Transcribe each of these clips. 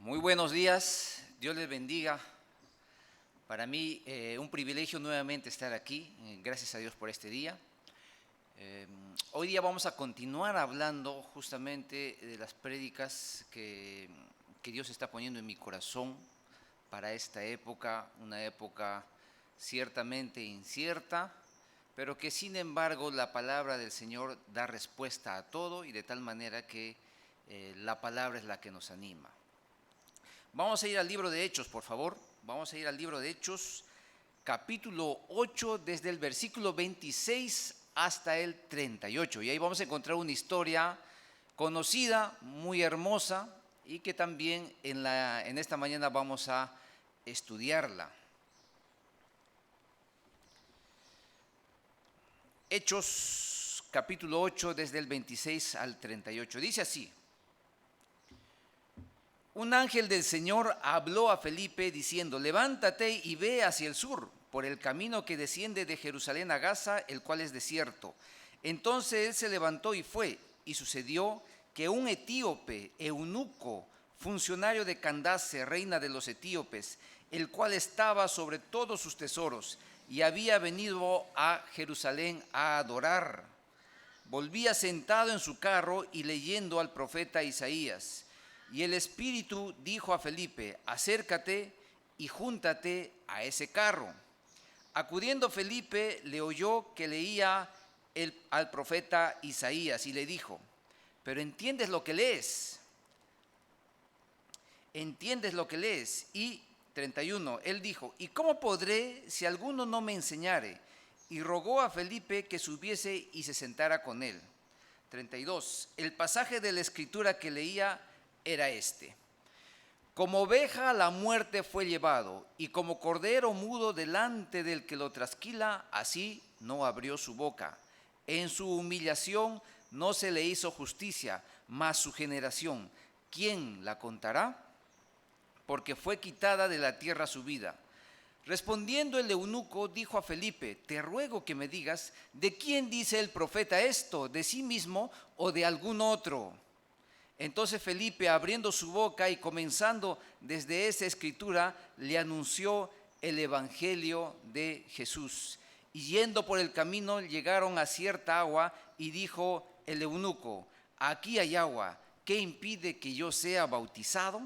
Muy buenos días, Dios les bendiga. Para mí un privilegio nuevamente estar aquí, gracias a Dios por este día. Hoy día vamos a continuar hablando justamente de las prédicas que Dios está poniendo en mi corazón para esta época, una época ciertamente incierta, pero que sin embargo la palabra del Señor da respuesta a todo y de tal manera que la palabra es la que nos anima. Vamos a ir al libro de Hechos, por favor. Vamos a ir al libro de Hechos, capítulo 8, desde el versículo 26 hasta el 38. Y ahí vamos a encontrar una historia conocida, muy hermosa, y que también en esta mañana vamos a estudiarla. Hechos, capítulo 8, desde el 26 al 38. Dice así: Un ángel del Señor habló a Felipe diciendo: levántate y ve hacia el sur, por el camino que desciende de Jerusalén a Gaza, el cual es desierto. Entonces él se levantó y fue, y sucedió que un etíope, eunuco, funcionario de Candace, reina de los etíopes, el cual estaba sobre todos sus tesoros, y había venido a Jerusalén a adorar, volvía sentado en su carro y leyendo al profeta Isaías. Y el Espíritu dijo a Felipe: acércate y júntate a ese carro. Acudiendo Felipe, le oyó que leía al profeta Isaías y le dijo: ¿pero entiendes lo que lees? ¿Entiendes lo que lees? Y 31, él dijo: ¿y cómo podré si alguno no me enseñare? Y rogó a Felipe que subiese y se sentara con él. 32, el pasaje de la escritura que leía era este: como oveja a la muerte fue llevado, y como cordero mudo delante del que lo trasquila, así no abrió su boca. En su humillación no se le hizo justicia, mas su generación, ¿quién la contará? Porque fue quitada de la tierra su vida. Respondiendo el eunuco, dijo a Felipe: te ruego que me digas, ¿de quién dice el profeta esto? ¿De sí mismo o de algún otro? Entonces Felipe, abriendo su boca y comenzando desde esa escritura, le anunció el evangelio de Jesús. Y yendo por el camino llegaron a cierta agua, y dijo el eunuco: aquí hay agua, ¿qué impide que yo sea bautizado?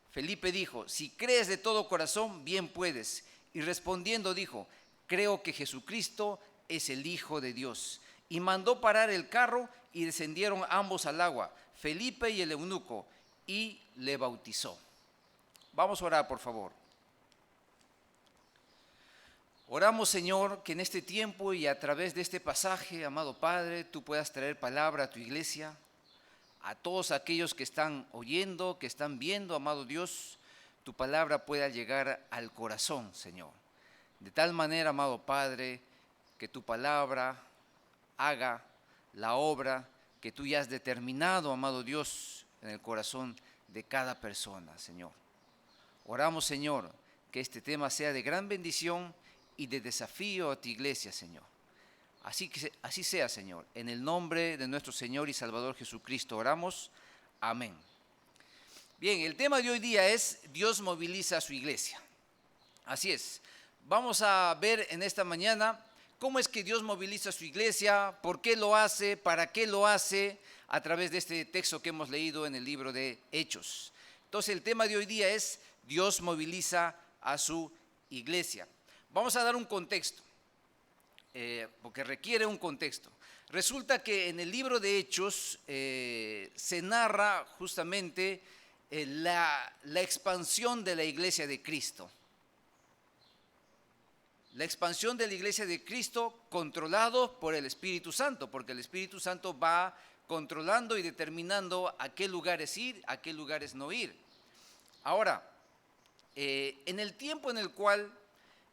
Felipe dijo: si crees de todo corazón, bien puedes. Y respondiendo dijo: creo que Jesucristo es el Hijo de Dios. Y mandó parar el carro, y descendieron ambos al agua, Felipe y el eunuco, y le bautizó. Vamos a orar, por favor. Oramos, Señor, que en este tiempo y a través de este pasaje, amado Padre, tú puedas traer palabra a tu iglesia, a todos aquellos que están oyendo, que están viendo, amado Dios, tu palabra pueda llegar al corazón, Señor. De tal manera, amado Padre, que tu palabra haga la obra que tú ya has determinado, amado Dios, en el corazón de cada persona, Señor. Oramos, Señor, que este tema sea de gran bendición y de desafío a tu iglesia, Señor. Así sea, Señor. En el nombre de nuestro Señor y Salvador Jesucristo oramos. Amén. Bien, el tema de hoy día es: Dios moviliza a su iglesia. Así es. Vamos a ver en esta mañana cómo es que Dios moviliza a su iglesia, por qué lo hace, para qué lo hace, a través de este texto que hemos leído en el libro de Hechos. Entonces el tema de hoy día es: Dios moviliza a su iglesia. Vamos a dar un contexto, porque requiere un contexto. Resulta que en el libro de Hechos se narra justamente la expansión de la iglesia de Cristo. La expansión de la iglesia de Cristo controlado por el Espíritu Santo, porque el Espíritu Santo va controlando y determinando a qué lugares ir, a qué lugares no ir. Ahora, en el tiempo en el cual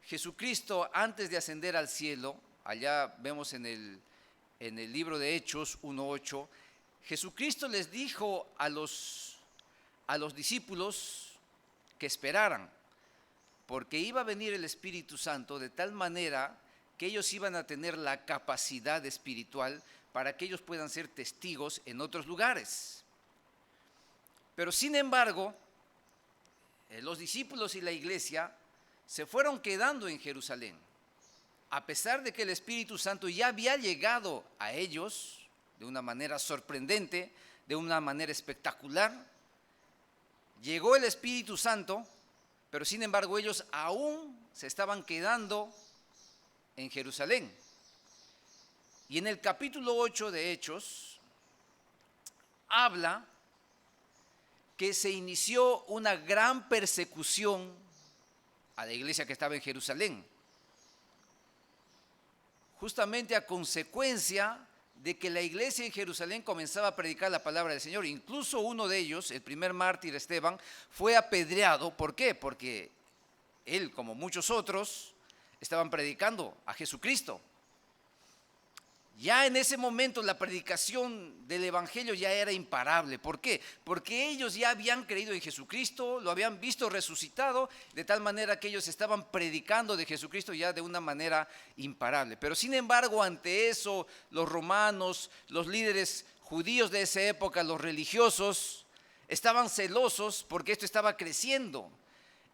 Jesucristo, antes de ascender al cielo, allá vemos en el libro de Hechos 1:8, Jesucristo les dijo a los discípulos que esperaran, porque iba a venir el Espíritu Santo de tal manera que ellos iban a tener la capacidad espiritual para que ellos puedan ser testigos en otros lugares. Pero sin embargo, los discípulos y la iglesia se fueron quedando en Jerusalén. A pesar de que el Espíritu Santo ya había llegado a ellos de una manera sorprendente, de una manera espectacular, llegó el Espíritu Santo, pero sin embargo ellos aún se estaban quedando en Jerusalén. Y en el capítulo 8 de Hechos habla que se inició una gran persecución a la iglesia que estaba en Jerusalén, justamente a consecuencia de que la iglesia en Jerusalén comenzaba a predicar la palabra del Señor. Incluso uno de ellos, el primer mártir Esteban, fue apedreado. ¿Por qué? Porque él, como muchos otros, estaban predicando a Jesucristo. Ya en ese momento la predicación del evangelio ya era imparable. ¿Por qué? Porque ellos ya habían creído en Jesucristo, lo habían visto resucitado, de tal manera que ellos estaban predicando de Jesucristo ya de una manera imparable. Pero sin embargo, ante eso, los romanos, los líderes judíos de esa época, los religiosos, estaban celosos porque esto estaba creciendo.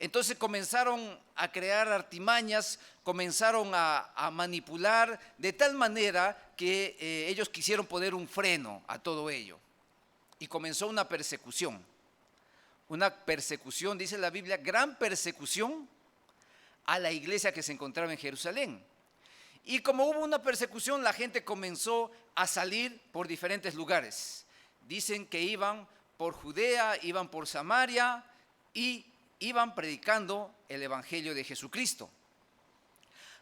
Entonces comenzaron a crear artimañas, comenzaron a manipular de tal manera que ellos quisieron poner un freno a todo ello. Y comenzó una persecución, dice la Biblia, gran persecución a la iglesia que se encontraba en Jerusalén. Y como hubo una persecución, la gente comenzó a salir por diferentes lugares. Dicen que iban por Judea, iban por Samaria y iban predicando el evangelio de Jesucristo.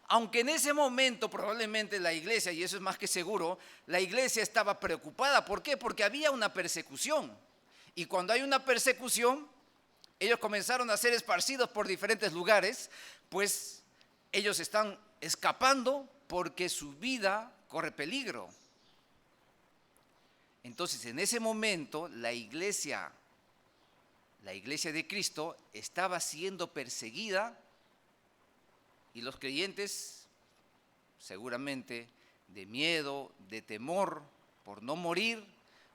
Aunque en ese momento probablemente la iglesia, y eso es más que seguro, la iglesia estaba preocupada. ¿Por qué? Porque había una persecución. Y cuando hay una persecución, ellos comenzaron a ser esparcidos por diferentes lugares, pues ellos están escapando porque su vida corre peligro. Entonces, en ese momento, la iglesia de Cristo estaba siendo perseguida y los creyentes, seguramente de miedo, de temor por no morir,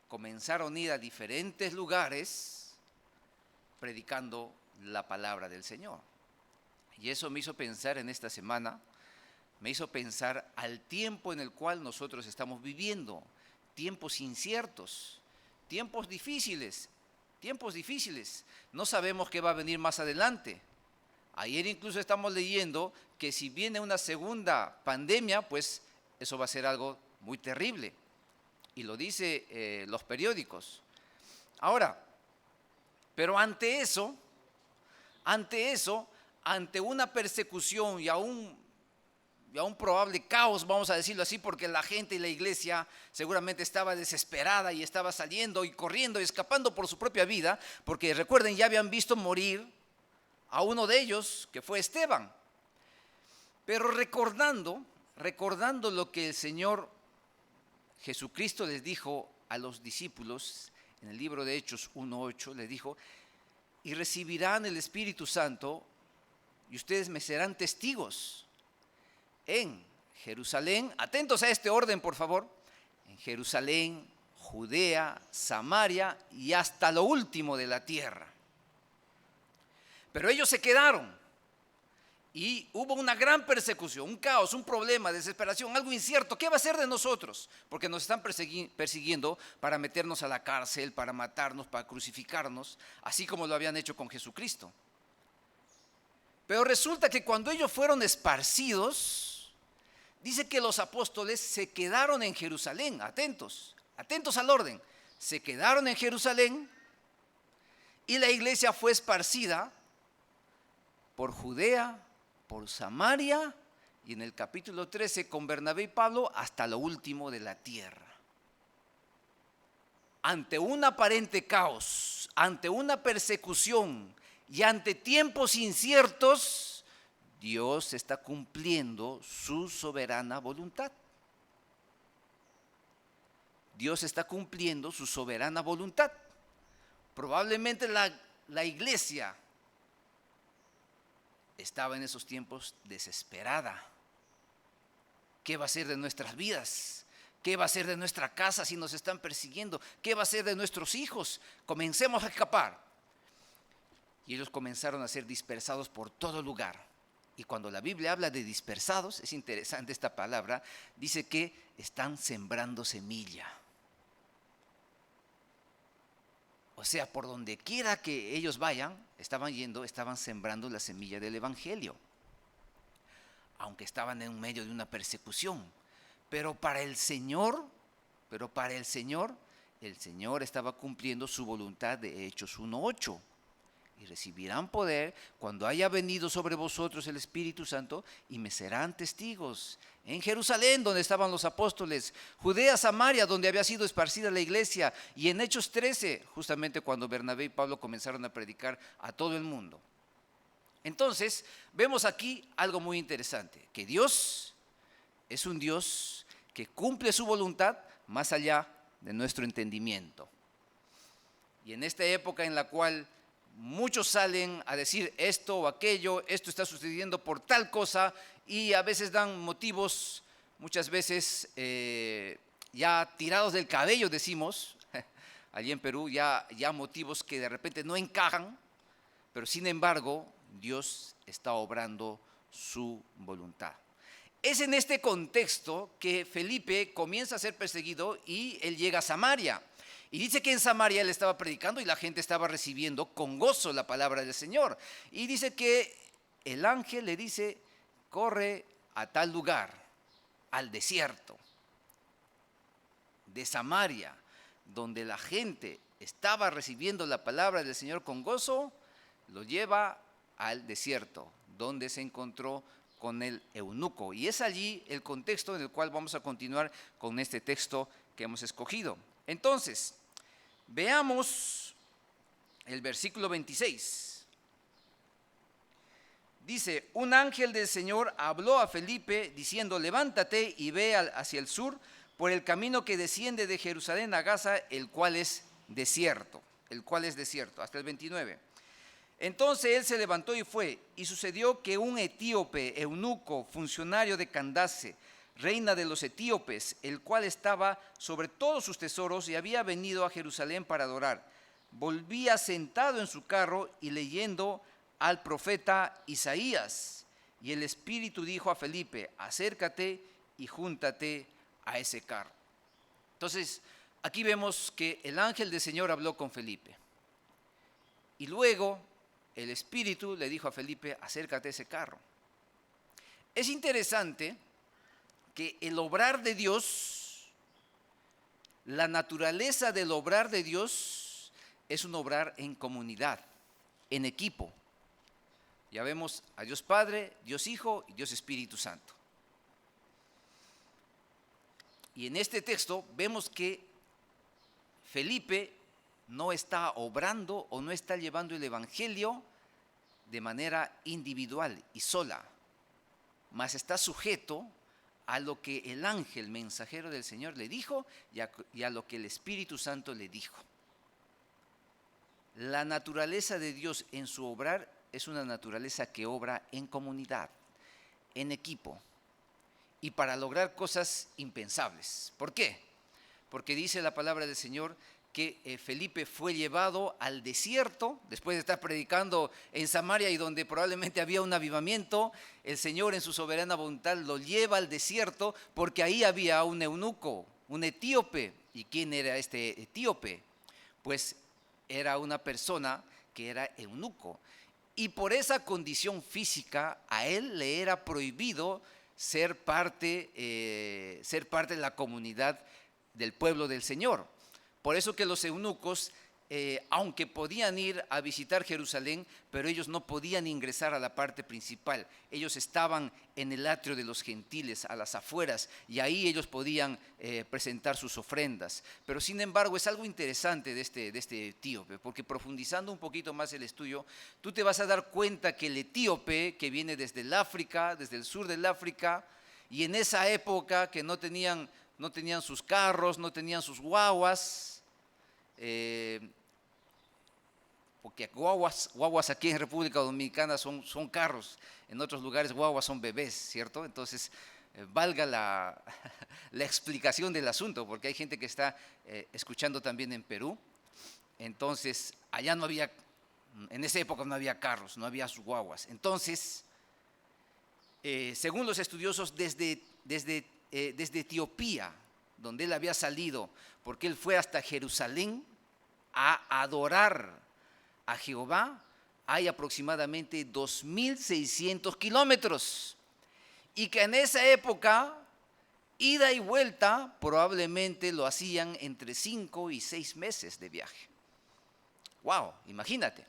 comenzaron a ir a diferentes lugares predicando la palabra del Señor. Y eso me hizo pensar en esta semana, me hizo pensar al tiempo en el cual nosotros estamos viviendo, tiempos inciertos, tiempos difíciles. No sabemos qué va a venir más adelante. Ayer incluso estamos leyendo que si viene una segunda pandemia, pues eso va a ser algo muy terrible. Y lo dice los periódicos. Ahora, pero ante una persecución y a un probable caos, vamos a decirlo así, porque la gente y la iglesia seguramente estaba desesperada y estaba saliendo y corriendo y escapando por su propia vida, porque recuerden, ya habían visto morir a uno de ellos, que fue Esteban. Pero recordando lo que el Señor Jesucristo les dijo a los discípulos, en el libro de Hechos 1:8, les dijo, y recibirán el Espíritu Santo y ustedes me serán testigos en Jerusalén, atentos a este orden por favor, en Jerusalén, Judea, Samaria y hasta lo último de la tierra. Pero ellos se quedaron y hubo una gran persecución, un caos, un problema, desesperación, algo incierto. ¿Qué va a ser de nosotros? Porque nos están persiguiendo para meternos a la cárcel, para matarnos, para crucificarnos, así como lo habían hecho con Jesucristo. Pero resulta que cuando ellos fueron esparcidos, dice que los apóstoles se quedaron en Jerusalén, atentos al orden, se quedaron en Jerusalén y la iglesia fue esparcida por Judea, por Samaria y en el capítulo 13 con Bernabé y Pablo hasta lo último de la tierra. Ante un aparente caos, ante una persecución y ante tiempos inciertos, Dios está cumpliendo su soberana voluntad. Dios está cumpliendo su soberana voluntad. Probablemente la iglesia estaba en esos tiempos desesperada. ¿Qué va a ser de nuestras vidas? ¿Qué va a ser de nuestra casa si nos están persiguiendo? ¿Qué va a ser de nuestros hijos? Comencemos a escapar. Y ellos comenzaron a ser dispersados por todo lugar. Y cuando la Biblia habla de dispersados, es interesante esta palabra, dice que están sembrando semilla. O sea, por donde quiera que ellos vayan, estaban sembrando la semilla del Evangelio. Aunque estaban en medio de una persecución. Pero para el Señor, el Señor estaba cumpliendo su voluntad de Hechos 1:8. Y recibirán poder cuando haya venido sobre vosotros el Espíritu Santo y me serán testigos. En Jerusalén, donde estaban los apóstoles, Judea, Samaria, donde había sido esparcida la iglesia, y en Hechos 13, justamente cuando Bernabé y Pablo comenzaron a predicar a todo el mundo. Entonces, vemos aquí algo muy interesante, que Dios es un Dios que cumple su voluntad más allá de nuestro entendimiento. Y en esta época en la cual muchos salen a decir esto o aquello, esto está sucediendo por tal cosa, y a veces dan motivos, muchas veces ya tirados del cabello, decimos, allí en Perú, ya motivos que de repente no encajan, pero sin embargo Dios está obrando su voluntad. Es en este contexto que Felipe comienza a ser perseguido y él llega a Samaria. Y dice que en Samaria él estaba predicando y la gente estaba recibiendo con gozo la palabra del Señor. Y dice que el ángel le dice, corre a tal lugar, al desierto de Samaria, donde la gente estaba recibiendo la palabra del Señor con gozo, lo lleva al desierto, donde se encontró con el eunuco. Y es allí el contexto en el cual vamos a continuar con este texto que hemos escogido. Entonces, veamos el versículo 26. Dice, un ángel del Señor habló a Felipe diciendo, levántate y ve hacia el sur por el camino que desciende de Jerusalén a Gaza, el cual es desierto. Hasta el 29. Entonces él se levantó y fue, y sucedió que un etíope, eunuco, funcionario de Candace, reina de los etíopes, el cual estaba sobre todos sus tesoros y había venido a Jerusalén para adorar, volvía sentado en su carro y leyendo al profeta Isaías. Y el Espíritu dijo a Felipe, acércate y júntate a ese carro. Entonces, aquí vemos que el ángel del Señor habló con Felipe. Y luego el Espíritu le dijo a Felipe, acércate a ese carro. Es interesante que el obrar de Dios, la naturaleza del obrar de Dios es un obrar en comunidad, en equipo. Ya vemos a Dios Padre, Dios Hijo y Dios Espíritu Santo. Y en este texto vemos que Felipe no está obrando o no está llevando el evangelio de manera individual y sola, mas está sujeto a lo que el ángel mensajero del Señor le dijo y a lo que el Espíritu Santo le dijo. La naturaleza de Dios en su obrar es una naturaleza que obra en comunidad, en equipo, y para lograr cosas impensables. ¿Por qué? Porque dice la palabra del Señor que Felipe fue llevado al desierto, después de estar predicando en Samaria y donde probablemente había un avivamiento, el Señor en su soberana voluntad lo lleva al desierto porque ahí había un eunuco, un etíope. ¿Y quién era este etíope? Pues era una persona que era eunuco. Y por esa condición física a él le era prohibido ser parte de la comunidad del pueblo del Señor. Por eso que los eunucos, aunque podían ir a visitar Jerusalén, pero ellos no podían ingresar a la parte principal. Ellos estaban en el atrio de los gentiles, a las afueras, y ahí ellos podían presentar sus ofrendas. Pero sin embargo es algo interesante de este etíope, porque profundizando un poquito más el estudio, tú te vas a dar cuenta que el etíope, que viene desde el África, desde el sur del África, y en esa época que no tenían sus carros, no tenían sus guaguas, porque guaguas aquí en República Dominicana son carros, en otros lugares guaguas son bebés, ¿cierto? Entonces, valga la explicación del asunto, porque hay gente que está escuchando también en Perú. Entonces, allá no En esa época no había carros, no había guaguas. Entonces, según los estudiosos, desde Etiopía, donde él había salido, porque él fue hasta Jerusalén a adorar a Jehová, hay aproximadamente 2.600 kilómetros. Y que en esa época, ida y vuelta, probablemente lo hacían entre 5 y 6 meses de viaje. ¡Wow! Imagínate.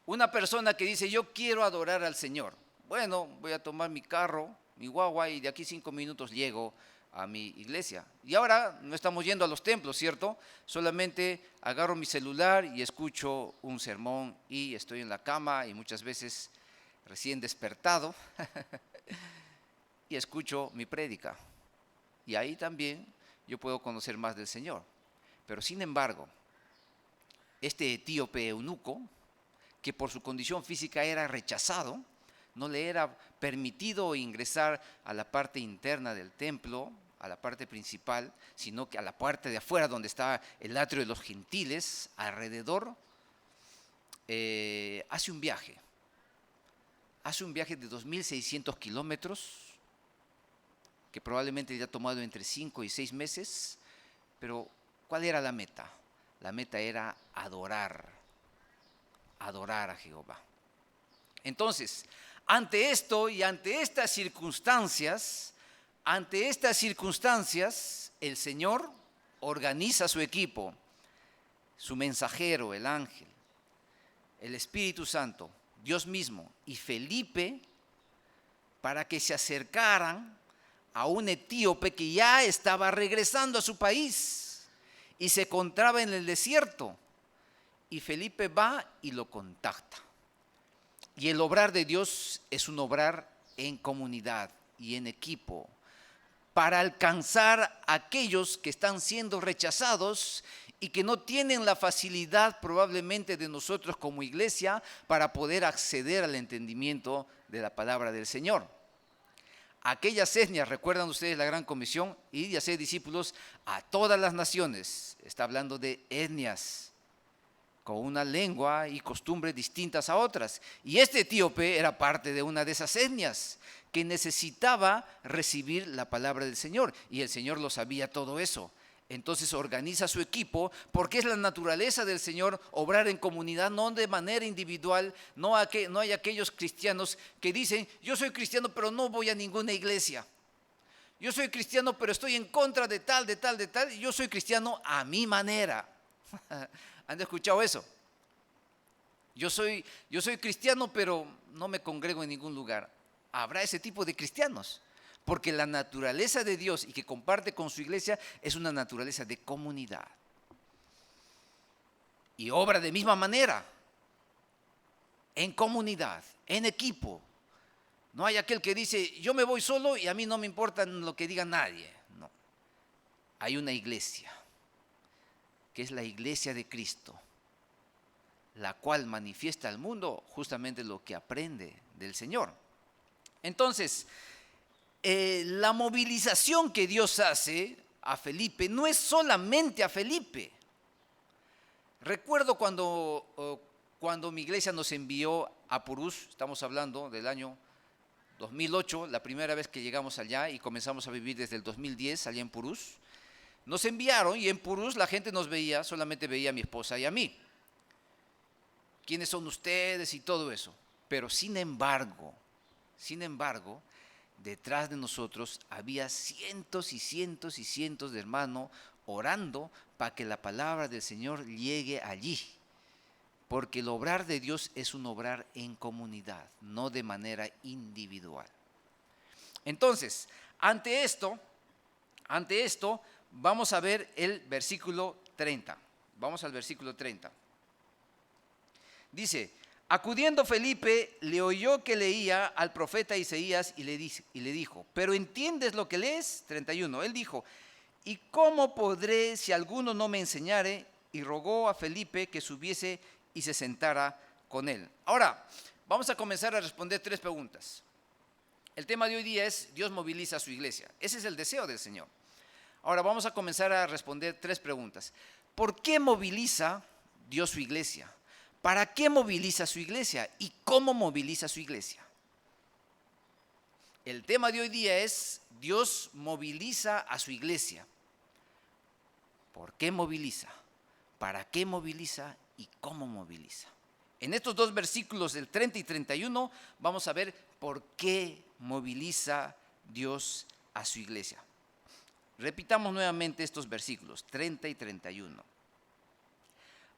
Una persona que dice, yo quiero adorar al Señor. Bueno, voy a tomar mi carro, mi guagua, y de aquí 5 minutos llego a mi iglesia. Y ahora no estamos yendo a los templos, ¿cierto? Solamente agarro mi celular y escucho un sermón y estoy en la cama y muchas veces recién despertado y escucho mi prédica. Y ahí también yo puedo conocer más del Señor. Pero sin embargo, este etíope eunuco, que por su condición física era rechazado, no le era permitido ingresar a la parte interna del templo, a la parte principal, sino que a la parte de afuera donde está el atrio de los gentiles, alrededor, hace un viaje de 2.600 kilómetros, que probablemente le ha tomado entre 5 y 6 meses, pero ¿cuál era la meta? La meta era adorar a Jehová. Entonces, ante esto y ante estas circunstancias, el Señor organiza su equipo, su mensajero, el ángel, el Espíritu Santo, Dios mismo y Felipe, para que se acercaran a un etíope que ya estaba regresando a su país y se encontraba en el desierto. Y Felipe va y lo contacta. Y el obrar de Dios es un obrar en comunidad y en equipo para alcanzar a aquellos que están siendo rechazados y que no tienen la facilidad probablemente de nosotros como iglesia para poder acceder al entendimiento de la palabra del Señor. Aquellas etnias, recuerdan ustedes la gran comisión, ir y hacer discípulos a todas las naciones. Está hablando de etnias con una lengua y costumbres distintas a otras. Y este etíope era parte de una de esas etnias que necesitaba recibir la palabra del Señor. Y el Señor lo sabía todo eso. Entonces organiza su equipo, porque es la naturaleza del Señor obrar en comunidad, no de manera individual. No hay aquellos cristianos que dicen, yo soy cristiano pero no voy a ninguna iglesia. Yo soy cristiano pero estoy en contra de tal. Y yo soy cristiano a mi manera. ¿Han escuchado eso? Yo soy cristiano pero no me congrego en ningún lugar. Habrá ese tipo de cristianos. Porque la naturaleza de Dios y que comparte con su iglesia es una naturaleza de comunidad. Y obra de misma manera, en comunidad, en equipo. No hay aquel que dice, yo me voy solo y a mí no me importa lo que diga nadie. No. Hay una iglesia, que es la iglesia de Cristo, la cual manifiesta al mundo justamente lo que aprende del Señor. Entonces, la movilización que Dios hace a Felipe no es solamente a Felipe. Recuerdo cuando mi iglesia nos envió a Purús, estamos hablando del año 2008, la primera vez que llegamos allá y comenzamos a vivir desde el 2010 allá en Purús. Nos enviaron y en Purús la gente nos veía, solamente veía a mi esposa y a mí. ¿Quiénes son ustedes y todo eso? Pero sin embargo, detrás de nosotros había cientos y cientos y cientos de hermanos orando para que la palabra del Señor llegue allí. Porque el obrar de Dios es un obrar en comunidad, no de manera individual. Entonces, ante esto, vamos a ver el versículo 30. Vamos al versículo 30. Dice, acudiendo Felipe, le oyó que leía al profeta Isaías y le dijo, ¿pero entiendes lo que lees? 31. Él dijo, ¿y cómo podré si alguno no me enseñare? Y rogó a Felipe que subiese y se sentara con él. Ahora, vamos a comenzar a responder 3 preguntas. El tema de hoy día es Dios moviliza a su iglesia. Ese es el deseo del Señor. Ahora vamos a comenzar a responder 3 preguntas. ¿Por qué moviliza Dios su iglesia? ¿Para qué moviliza su iglesia? ¿Y cómo moviliza su iglesia? El tema de hoy día es: Dios moviliza a su iglesia. ¿Por qué moviliza? ¿Para qué moviliza? ¿Y cómo moviliza? En estos dos versículos, el 30 y 31, vamos a ver por qué moviliza Dios a su iglesia. Repitamos nuevamente estos versículos, 30 y 31.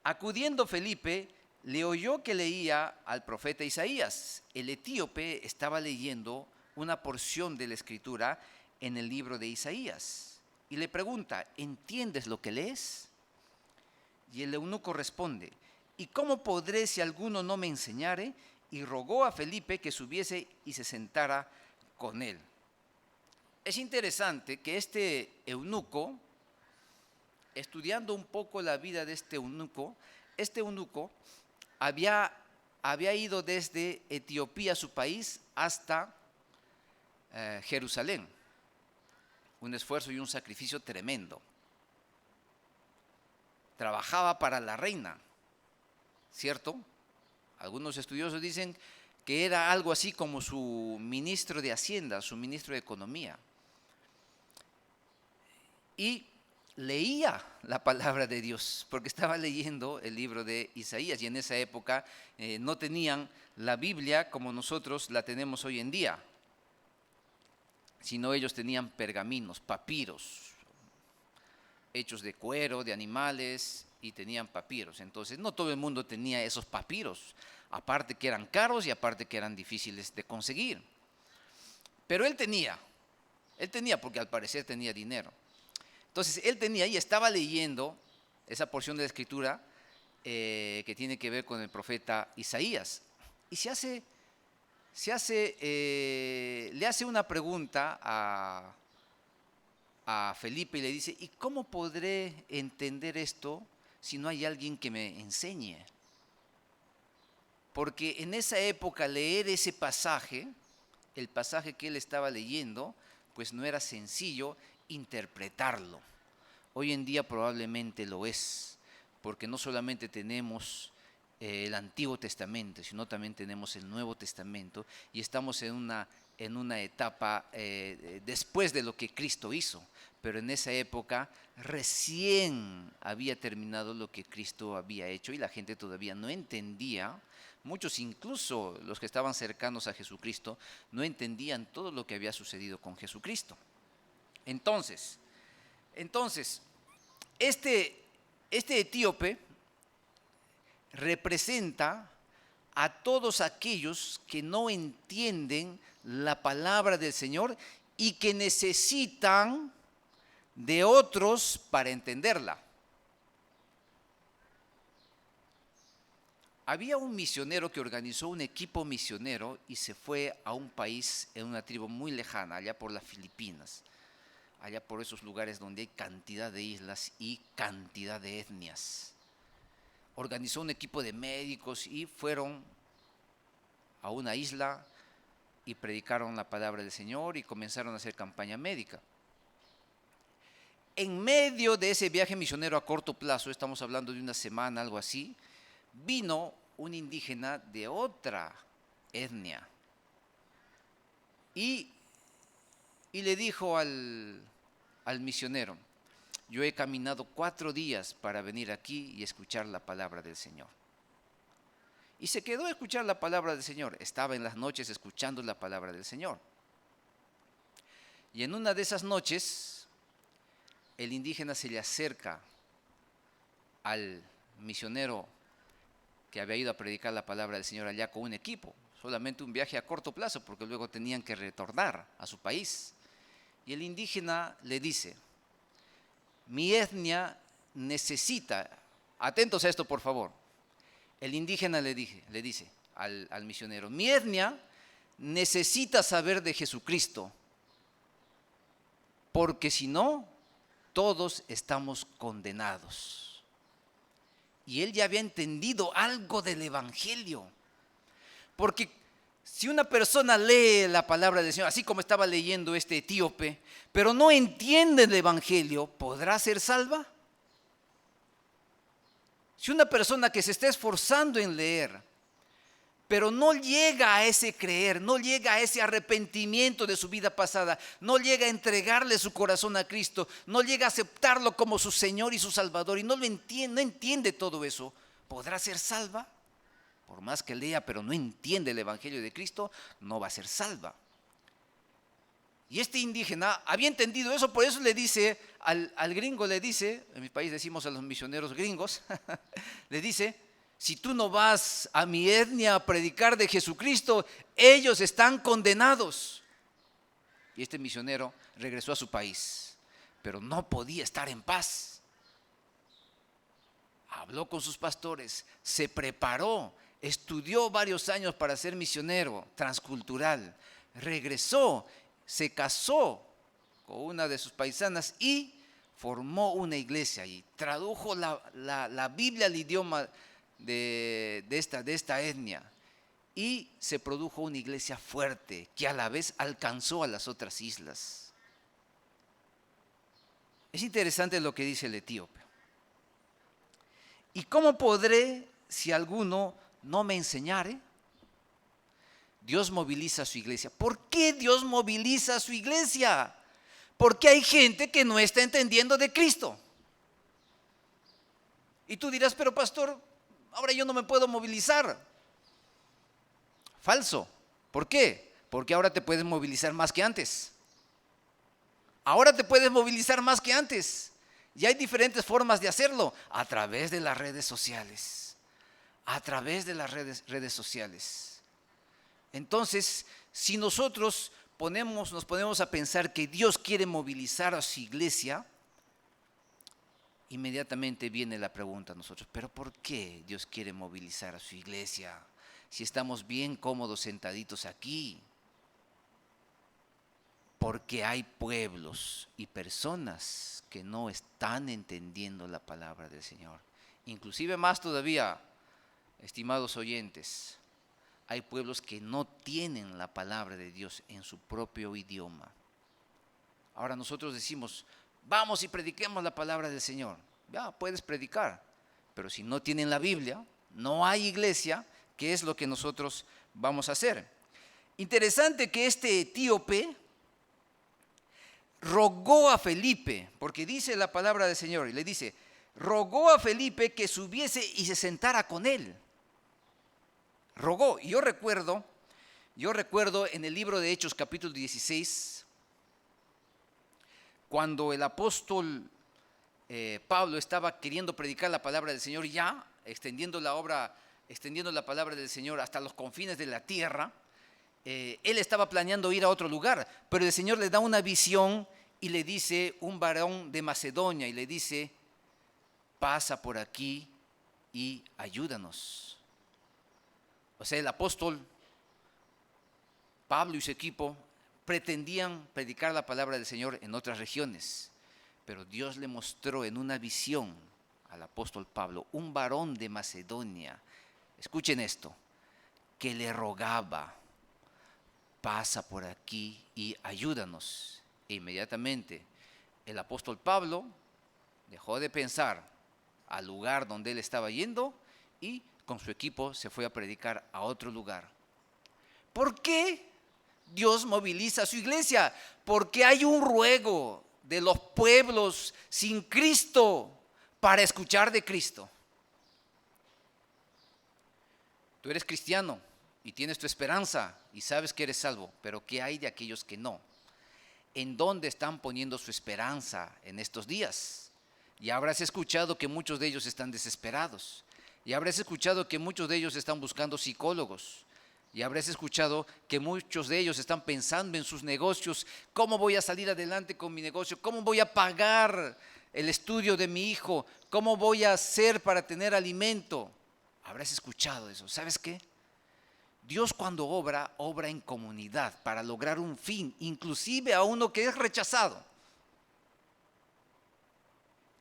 Acudiendo Felipe, le oyó que leía al profeta Isaías. El etíope estaba leyendo una porción de la escritura en el libro de Isaías. Y le pregunta: ¿entiendes lo que lees? Y el eunuco responde: ¿y cómo podré si alguno no me enseñare? Y rogó a Felipe que subiese y se sentara con él. Es interesante que este eunuco, estudiando un poco la vida de este eunuco había ido desde Etiopía, su país, hasta Jerusalén. Un esfuerzo y un sacrificio tremendo. Trabajaba para la reina, ¿cierto? Algunos estudiosos dicen que era algo así como su ministro de Hacienda, su ministro de Economía. Y leía la palabra de Dios, porque estaba leyendo el libro de Isaías, y en esa época no tenían la Biblia como nosotros la tenemos hoy en día, sino ellos tenían pergaminos, papiros, hechos de cuero, de animales, y tenían papiros. Entonces no todo el mundo tenía esos papiros, aparte que eran caros y aparte que eran difíciles de conseguir. Pero él tenía porque al parecer tenía dinero. Entonces él tenía y estaba leyendo esa porción de la escritura que tiene que ver con el profeta Isaías. Y le hace una pregunta a Felipe y le dice: ¿y cómo podré entender esto si no hay alguien que me enseñe? Porque en esa época leer ese pasaje, el pasaje que él estaba leyendo, pues no era sencillo interpretarlo. Hoy en día probablemente lo es, porque no solamente tenemos el Antiguo Testamento, sino también tenemos el Nuevo Testamento, y estamos en una etapa después de lo que Cristo hizo, pero en esa época recién había terminado lo que Cristo había hecho y la gente todavía no entendía. Muchos, incluso los que estaban cercanos a Jesucristo, no entendían todo lo que había sucedido con Jesucristo. Entonces, este etíope representa a todos aquellos que no entienden la palabra del Señor y que necesitan de otros para entenderla. Había un misionero que organizó un equipo misionero y se fue a un país, en una tribu muy lejana, allá por las Filipinas, allá por esos lugares donde hay cantidad de islas y cantidad de etnias. Organizó un equipo de médicos y fueron a una isla y predicaron la palabra del Señor y comenzaron a hacer campaña médica. En medio de ese viaje misionero a corto plazo, estamos hablando de una semana, algo así, vino un indígena de otra etnia y le dijo al misionero: yo he caminado 4 días para venir aquí y escuchar la palabra del Señor. Y se quedó a escuchar la palabra del Señor. Estaba en las noches escuchando la palabra del Señor. Y en una de esas noches, el indígena se le acerca al misionero que había ido a predicar la palabra del Señor allá con un equipo. Solamente un viaje a corto plazo, porque luego tenían que retornar a su país. Y el indígena le dice: mi etnia necesita, atentos a esto por favor, el indígena le dice al misionero: mi etnia necesita saber de Jesucristo, porque si no, todos estamos condenados. Y él ya había entendido algo del Evangelio, porque si una persona lee la palabra del Señor, así como estaba leyendo este etíope, pero no entiende el Evangelio, ¿podrá ser salva? Si una persona que se está esforzando en leer, pero no llega a ese creer, no llega a ese arrepentimiento de su vida pasada, no llega a entregarle su corazón a Cristo, no llega a aceptarlo como su Señor y su Salvador y no entiende todo eso, ¿podrá ser salva? Por más que lea, pero no entiende el Evangelio de Cristo, no va a ser salva. Y este indígena había entendido eso, por eso le dice al gringo, le dice, en mi país decimos a los misioneros gringos, le dice: si tú no vas a mi etnia a predicar de Jesucristo, ellos están condenados. Y este misionero regresó a su país, pero no podía estar en paz. Habló con sus pastores, se preparó, estudió varios años para ser misionero transcultural, regresó, se casó con una de sus paisanas y formó una iglesia allí, tradujo la Biblia al idioma de esta etnia y se produjo una iglesia fuerte que a la vez alcanzó a las otras islas. Es interesante lo que dice el etíope. ¿Y cómo podré si alguno no me enseñare? Dios moviliza a su iglesia. ¿Por qué Dios moviliza a su iglesia? Porque hay gente que no está entendiendo de Cristo. Y tú dirás: pero pastor, ahora yo no me puedo movilizar. Falso. ¿Por qué? Porque ahora te puedes movilizar más que antes. Ahora te puedes movilizar más que antes. Y hay diferentes formas de hacerlo. A través de las redes sociales. A través de las redes sociales. Entonces, si nosotros nos ponemos a pensar que Dios quiere movilizar a su iglesia, inmediatamente viene la pregunta a nosotros: ¿pero por qué Dios quiere movilizar a su iglesia si estamos bien cómodos sentaditos aquí? Porque hay pueblos y personas que no están entendiendo la palabra del Señor. Inclusive más todavía, estimados oyentes, hay pueblos que no tienen la palabra de Dios en su propio idioma. Ahora nosotros decimos: vamos y prediquemos la palabra del Señor. Ya, puedes predicar, pero si no tienen la Biblia, no hay iglesia. ¿Qué es lo que nosotros vamos a hacer? Interesante que este etíope rogó a Felipe, porque dice la palabra del Señor, y le dice: rogó a Felipe que subiese y se sentara con él. Rogó. Y yo recuerdo en el libro de Hechos capítulo 16, cuando el apóstol Pablo estaba queriendo predicar la palabra del Señor, ya extendiendo la palabra del Señor hasta los confines de la tierra. Él estaba planeando ir a otro lugar, pero el Señor le da una visión y le dice un varón de Macedonia, y le dice: pasa por aquí y ayúdanos. O sea, el apóstol Pablo y su equipo pretendían predicar la palabra del Señor en otras regiones, pero Dios le mostró en una visión al apóstol Pablo un varón de Macedonia, escuchen esto, que le rogaba: pasa por aquí y ayúdanos. E inmediatamente el apóstol Pablo dejó de pensar al lugar donde él estaba yendo y con su equipo se fue a predicar a otro lugar. ¿Por qué Dios moviliza a su iglesia? Porque hay un ruego de los pueblos sin Cristo para escuchar de Cristo. Tú eres cristiano y tienes tu esperanza y sabes que eres salvo, pero ¿qué hay de aquellos que no? ¿En dónde están poniendo su esperanza en estos días? Y habrás escuchado que muchos de ellos están desesperados. Y habrás escuchado que muchos de ellos están buscando psicólogos. Y habrás escuchado que muchos de ellos están pensando en sus negocios. ¿Cómo voy a salir adelante con mi negocio? ¿Cómo voy a pagar el estudio de mi hijo? ¿Cómo voy a hacer para tener alimento? Habrás escuchado eso. ¿Sabes qué? Dios cuando obra en comunidad para lograr un fin, inclusive a uno que es rechazado.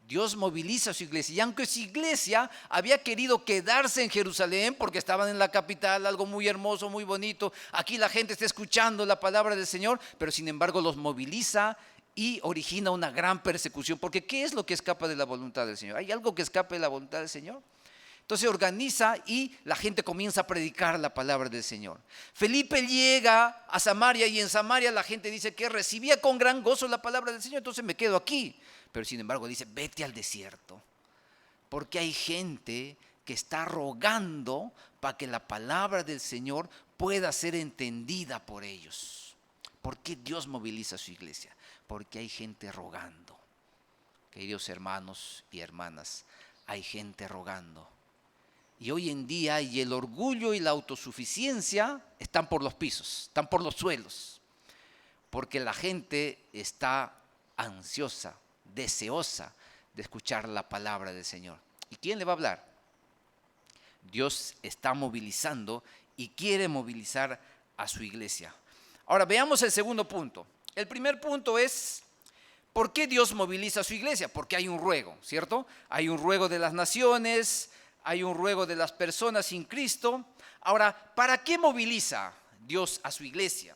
Dios moviliza a su iglesia, y aunque su iglesia había querido quedarse en Jerusalén porque estaban en la capital, algo muy hermoso, muy bonito, aquí la gente está escuchando la palabra del Señor, pero sin embargo los moviliza y origina una gran persecución, porque ¿qué es lo que escapa de la voluntad del Señor? ¿Hay algo que escape de la voluntad del Señor? Entonces organiza y la gente comienza a predicar la palabra del Señor. Felipe llega a Samaria y en Samaria la gente dice que recibía con gran gozo la palabra del Señor, entonces me quedo aquí. Pero sin embargo dice, vete al desierto, porque hay gente que está rogando para que la palabra del Señor pueda ser entendida por ellos. ¿Por qué Dios moviliza a su iglesia? Porque hay gente rogando. Queridos hermanos y hermanas, hay gente rogando. Y hoy en día y el orgullo y la autosuficiencia están por los pisos, están por los suelos, porque la gente está ansiosa, deseosa de escuchar la palabra del Señor. ¿Y quién le va a hablar? Dios está movilizando y quiere movilizar a su iglesia. Ahora veamos el segundo punto. El primer punto es, ¿por qué Dios moviliza a su iglesia? Porque hay un ruego, ¿cierto? Hay un ruego de las naciones, hay un ruego de las personas sin Cristo. Ahora, ¿para qué moviliza Dios a su iglesia?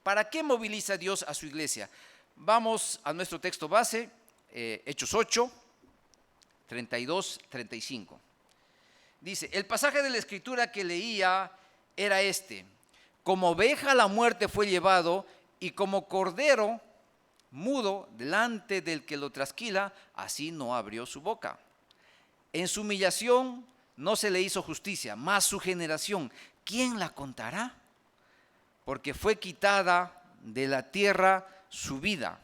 ¿Para qué moviliza Dios a su iglesia? Vamos a nuestro texto base, Hechos 8, 32, 35. Dice, el pasaje de la Escritura que leía era este: como oveja a la muerte fue llevado, y como cordero mudo delante del que lo trasquila, así no abrió su boca. En su humillación no se le hizo justicia, mas su generación, ¿quién la contará? Porque fue quitada de la tierra su vida.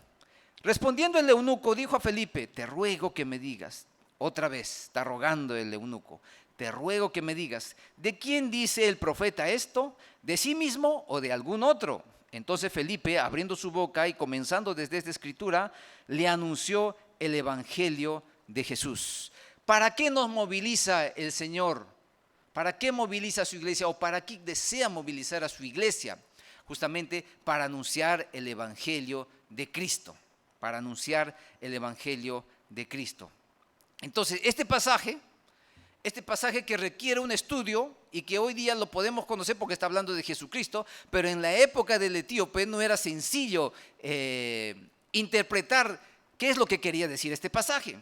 Respondiendo el eunuco, dijo a Felipe, te ruego que me digas, otra vez está rogando el eunuco, te ruego que me digas, ¿de quién dice el profeta esto? ¿De sí mismo o de algún otro? Entonces Felipe, abriendo su boca y comenzando desde esta escritura, le anunció el evangelio de Jesús. ¿Para qué nos moviliza el Señor? ¿Para qué moviliza a su iglesia o para qué desea movilizar a su iglesia? Justamente para anunciar el evangelio de Cristo, para anunciar el evangelio de Cristo. Entonces, este pasaje que requiere un estudio y que hoy día lo podemos conocer porque está hablando de Jesucristo, pero en la época del etíope no era sencillo interpretar qué es lo que quería decir este pasaje.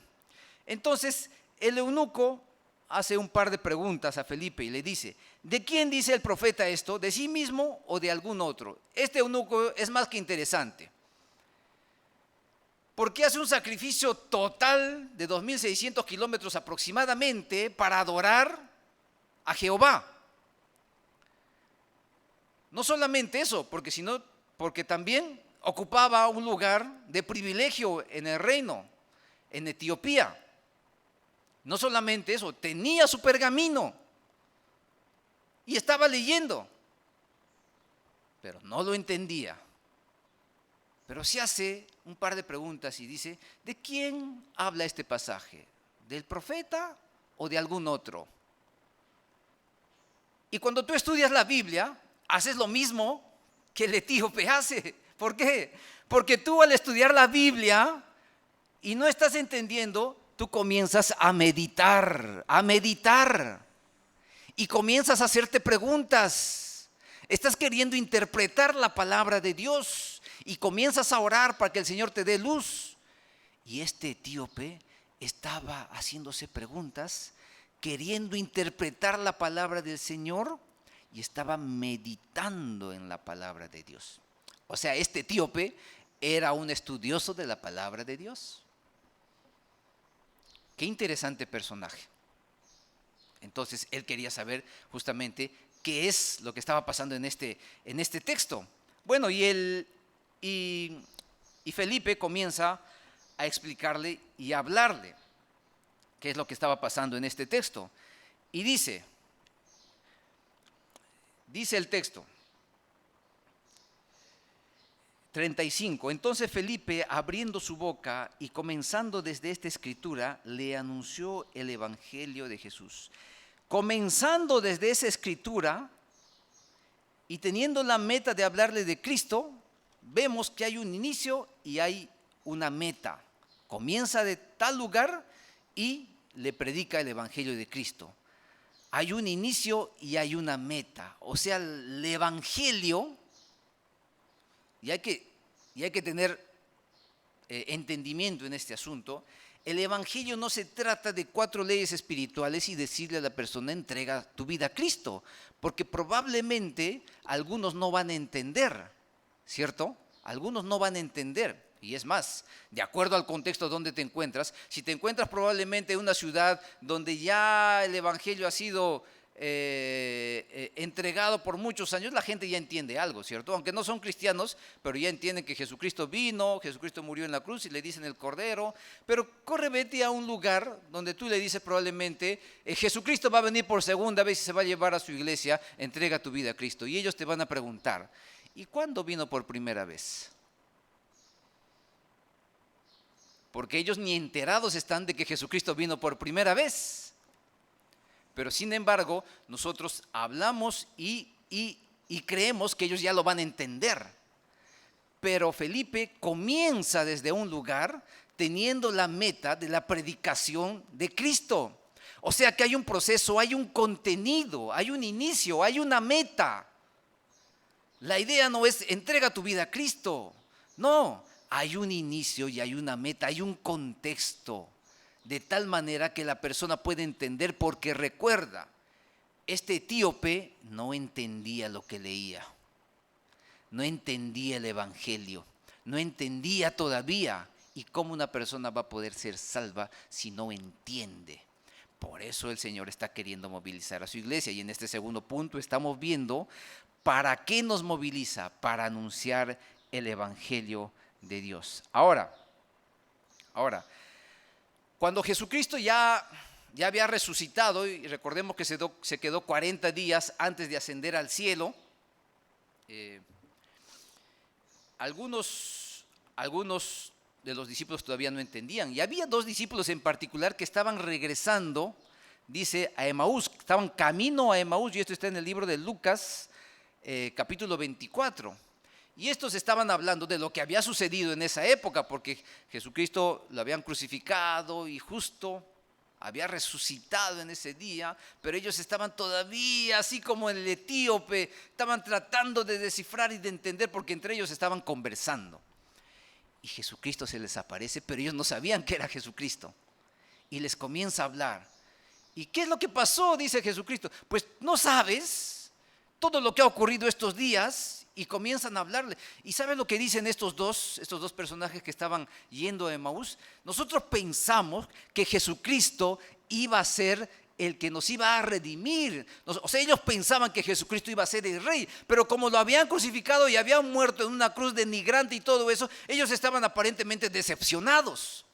Entonces, el eunuco hace un par de preguntas a Felipe y le dice, ¿de quién dice el profeta esto? ¿De sí mismo o de algún otro? Este eunuco es más que interesante, porque hace un sacrificio total de 2.600 kilómetros aproximadamente para adorar a Jehová. No solamente eso, porque también ocupaba un lugar de privilegio en el reino, en Etiopía. No solamente eso, tenía su pergamino y estaba leyendo, pero no lo entendía. Pero se hace un par de preguntas y dice, ¿de quién habla este pasaje? ¿Del profeta o de algún otro? Y cuando tú estudias la Biblia, haces lo mismo que el etíope hace. ¿Por qué? Porque tú al estudiar la Biblia y no estás entendiendo, tú comienzas a meditar. Y comienzas a hacerte preguntas. Estás queriendo interpretar la palabra de Dios y comienzas a orar para que el Señor te dé luz. Y este etíope estaba haciéndose preguntas, queriendo interpretar la palabra del Señor y estaba meditando en la palabra de Dios. O sea, este etíope era un estudioso de la palabra de Dios. Qué interesante personaje. Entonces, él quería saber justamente qué es lo que estaba pasando en este texto. Bueno, y Felipe comienza a explicarle y a hablarle qué es lo que estaba pasando en este texto. Y dice el texto 35, entonces Felipe, abriendo su boca y comenzando desde esta escritura, le anunció el evangelio de Jesús. Comenzando desde esa escritura y teniendo la meta de hablarle de Cristo, vemos que hay un inicio y hay una meta. Comienza de tal lugar y le predica el evangelio de Cristo. Hay un inicio y hay una meta. O sea, el evangelio, y hay que tener entendimiento en este asunto, El evangelio no se trata de 4 leyes espirituales y decirle a la persona entrega tu vida a Cristo, porque probablemente algunos no van a entender, ¿cierto? Algunos no van a entender. Y es más, de acuerdo al contexto donde te encuentras, si te encuentras probablemente en una ciudad donde ya el evangelio ha sido entregado por muchos años, la gente ya entiende algo, ¿cierto? Aunque no son cristianos, pero ya entienden que Jesucristo vino, Jesucristo murió en la cruz y le dicen el Cordero. Pero corre, vete a un lugar donde tú le dices probablemente, Jesucristo va a venir por segunda vez y se va a llevar a su iglesia, entrega tu vida a Cristo. Y ellos te van a preguntar, ¿y cuándo vino por primera vez? Porque ellos ni enterados están de que Jesucristo vino por primera vez. Pero sin embargo, nosotros hablamos y creemos que ellos ya lo van a entender. Pero Felipe comienza desde un lugar teniendo la meta de la predicación de Cristo. O sea que hay un proceso, hay un contenido, hay un inicio, hay una meta. La idea no es entrega tu vida a Cristo. No, hay un inicio y hay una meta, hay un contexto. De tal manera que la persona puede entender, porque recuerda, este etíope no entendía lo que leía, no entendía el evangelio, no entendía todavía. ¿Y cómo una persona va a poder ser salva si no entiende? Por eso el Señor está queriendo movilizar a su iglesia. Y en este segundo punto estamos viendo para qué nos moviliza: para anunciar el evangelio de Dios. Ahora, cuando Jesucristo ya había resucitado, y recordemos que se quedó 40 días antes de ascender al cielo, algunos de los discípulos todavía no entendían. Y había 2 discípulos en particular que estaban regresando, dice, a Emaús, estaban camino a Emaús, y esto está en el libro de Lucas, capítulo 24. Y estos estaban hablando de lo que había sucedido en esa época, porque Jesucristo lo habían crucificado y justo había resucitado en ese día, pero ellos estaban todavía, así como el etíope, estaban tratando de descifrar y de entender, porque entre ellos estaban conversando. Y Jesucristo se les aparece, pero ellos no sabían que era Jesucristo. Y les comienza a hablar. ¿Y qué es lo que pasó? Dice Jesucristo. Pues no sabes todo lo que ha ocurrido estos días. Y comienzan a hablarle. ¿Y saben lo que dicen estos dos personajes que estaban yendo a Emaús? Nosotros pensamos que Jesucristo iba a ser el que nos iba a redimir. O sea, ellos pensaban que Jesucristo iba a ser el rey, pero como lo habían crucificado y habían muerto en una cruz denigrante y todo eso, ellos estaban aparentemente decepcionados.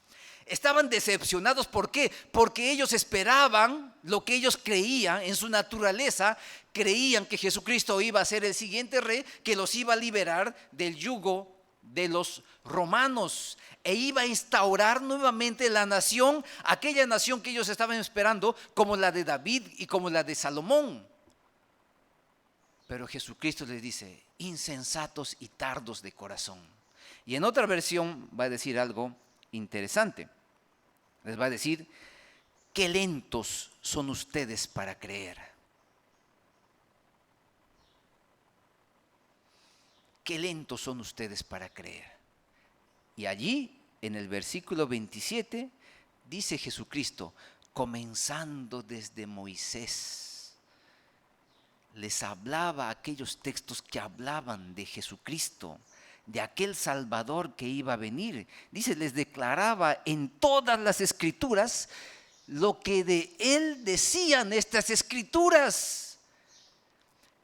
Estaban decepcionados, ¿por qué? Porque ellos esperaban lo que ellos creían en su naturaleza. Creían que Jesucristo iba a ser el siguiente rey que los iba a liberar del yugo de los romanos e iba a instaurar nuevamente la nación, aquella nación que ellos estaban esperando, como la de David y como la de Salomón. Pero Jesucristo les dice: insensatos y tardos de corazón. Y en otra versión va a decir algo interesante. Les va a decir: qué lentos son ustedes para creer. Qué lentos son ustedes para creer. Y allí, en el versículo 27, dice Jesucristo, comenzando desde Moisés, les hablaba aquellos textos que hablaban de Jesucristo, de aquel Salvador que iba a venir. Dice, les declaraba en todas las escrituras lo que de él decían estas escrituras.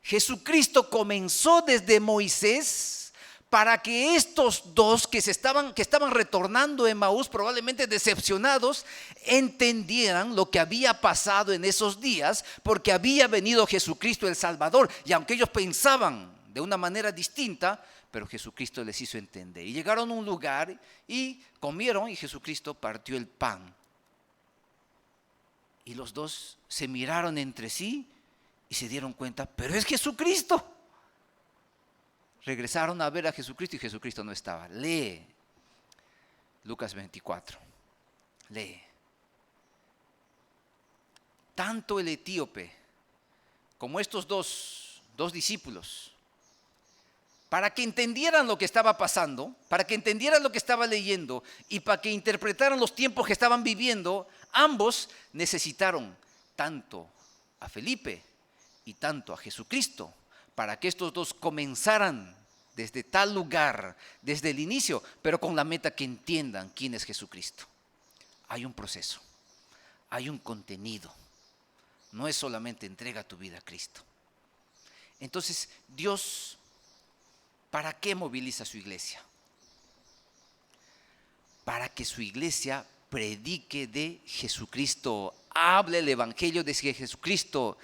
Jesucristo comenzó desde Moisés para que estos dos que estaban retornando a Emaús, probablemente decepcionados, entendieran lo que había pasado en esos días, porque había venido Jesucristo el Salvador. Y aunque ellos pensaban de una manera distinta, pero Jesucristo les hizo entender. Y llegaron a un lugar y comieron, y Jesucristo partió el pan. Y los dos se miraron entre sí y se dieron cuenta, pero es Jesucristo. Regresaron a ver a Jesucristo y Jesucristo no estaba. Lee Lucas 24. Lee. Tanto el etíope como estos dos discípulos para que entendieran lo que estaba pasando, para que entendieran lo que estaba leyendo y para que interpretaran los tiempos que estaban viviendo, ambos necesitaron tanto a Felipe y tanto a Jesucristo para que estos dos comenzaran desde tal lugar, desde el inicio, pero con la meta que entiendan quién es Jesucristo. Hay un proceso, hay un contenido, no es solamente entrega tu vida a Cristo. Entonces, Dios, ¿para qué moviliza a su iglesia? Para que su iglesia predique de Jesucristo, hable el evangelio de Jesucristo,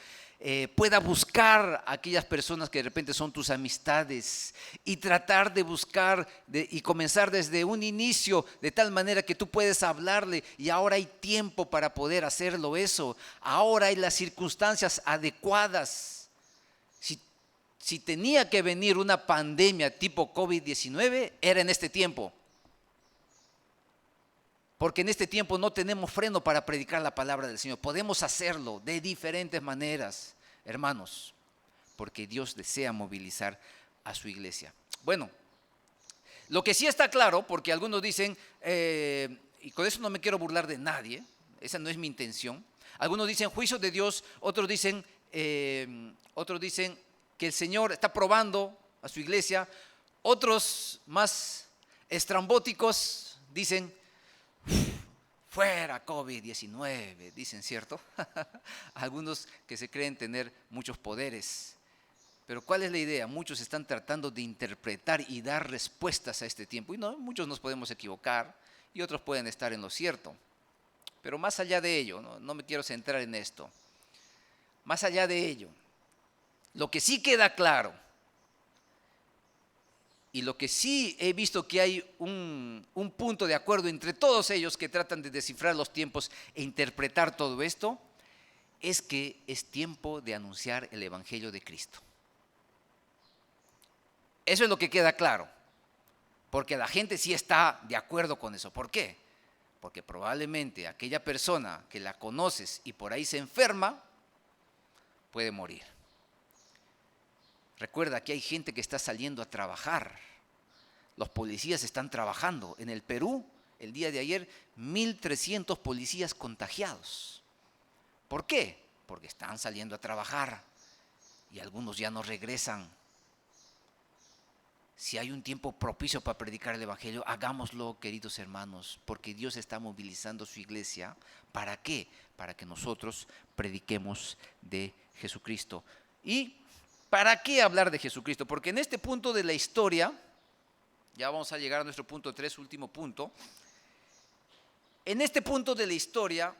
pueda buscar a aquellas personas que de repente son tus amistades y tratar de buscar y comenzar desde un inicio de tal manera que tú puedes hablarle, y ahora hay tiempo para poder hacerlo eso, ahora hay las circunstancias adecuadas. Si tenía que venir una pandemia tipo COVID-19, era en este tiempo. Porque en este tiempo no tenemos freno para predicar la palabra del Señor. Podemos hacerlo de diferentes maneras, hermanos, porque Dios desea movilizar a su iglesia. Bueno, lo que sí está claro, porque algunos dicen, y con eso no me quiero burlar de nadie, esa no es mi intención. Algunos dicen juicio de Dios, otros dicen que el Señor está probando a su iglesia. Otros más estrambóticos dicen, fuera COVID-19, dicen, ¿cierto? Algunos que se creen tener muchos poderes. Pero ¿cuál es la idea? Muchos están tratando de interpretar y dar respuestas a este tiempo. Y no, muchos nos podemos equivocar y otros pueden estar en lo cierto. Pero más allá de ello, no me quiero centrar en esto. Más allá de ello, lo que sí queda claro, y lo que sí he visto que hay un punto de acuerdo entre todos ellos que tratan de descifrar los tiempos e interpretar todo esto, es que es tiempo de anunciar el Evangelio de Cristo. Eso es lo que queda claro, porque la gente sí está de acuerdo con eso. ¿Por qué? Porque probablemente aquella persona que la conoces y por ahí se enferma, puede morir. Recuerda que hay gente que está saliendo a trabajar. Los policías están trabajando. En el Perú, el día de ayer, 1.300 policías contagiados. ¿Por qué? Porque están saliendo a trabajar y algunos ya no regresan. Si hay un tiempo propicio para predicar el Evangelio, hagámoslo, queridos hermanos, porque Dios está movilizando su iglesia. ¿Para qué? Para que nosotros prediquemos de Jesucristo. ¿Y para qué hablar de Jesucristo? Porque en este punto de la historia, ya vamos a llegar a nuestro punto 3, último punto. En este punto de la historia,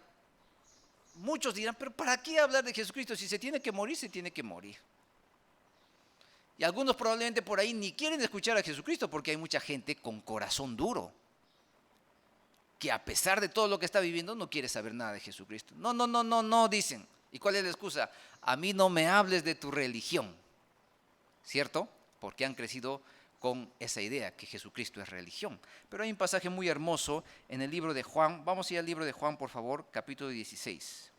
muchos dirán, pero ¿para qué hablar de Jesucristo? Si se tiene que morir, se tiene que morir. Y algunos probablemente por ahí ni quieren escuchar a Jesucristo porque hay mucha gente con corazón duro, que a pesar de todo lo que está viviendo no quiere saber nada de Jesucristo. No, dicen. ¿Y cuál es la excusa? A mí no me hables de tu religión, ¿cierto? Porque han crecido con esa idea que Jesucristo es religión. Pero hay un pasaje muy hermoso en el libro de Juan. Vamos a ir al libro de Juan, por favor, capítulo 16.